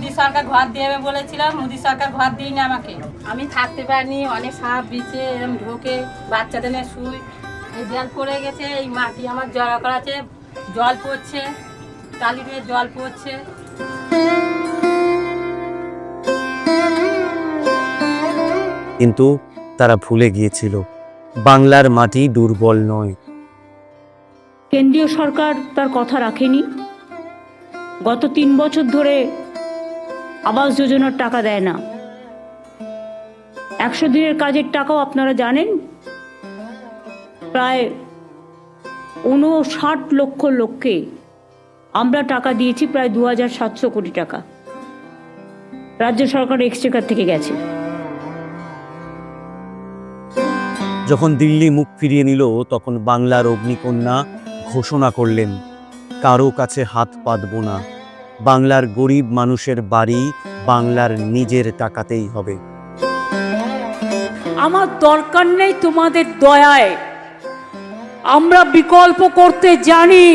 মোদি সরকার ঘর দেবে বলেছিল, মোদি সরকার ঘর দিইনি আমাকে। আমি থাকতে পারিনি, অনেক সাপ বিছে এরকম ঢোকে, বাচ্চাদের নিয়ে শুই। এই জল পড়ে গেছে, এই মাটি আমার জড়া করা আছে, জল পড়ছে, টালি দিয়ে জল পড়ছে। কিন্তু তারা ভুলে গিয়েছিল বাংলার মাটি দুর্বল নয়। কেন্দ্রীয় সরকার তার কথা রাখেনি। গত 3 বছর ধরে আবাস যোজনার টাকা দেয় না। 100 দিনের কাজের টাকাও আপনারা জানেন প্রায় 59 লক্ষ লোককে আমরা টাকা দিয়েছি, প্রায় 2700 কোটি টাকা রাজ্য সরকার এক্সচেকার থেকে গেছে। যখন দিল্লি মুখ ফিরিয়ে নিল তখন বাংলার অগ্নিকন্যা ঘোষণা করলেন, কারো কাছে হাত পাতব না, বাংলার গরিব মানুষের বাড়ি বাংলার নিজের টাকাতেই হবে। আমার দরকার নেই তোমাদের দয়ায়, আমরা বিকল্প করতে জানি।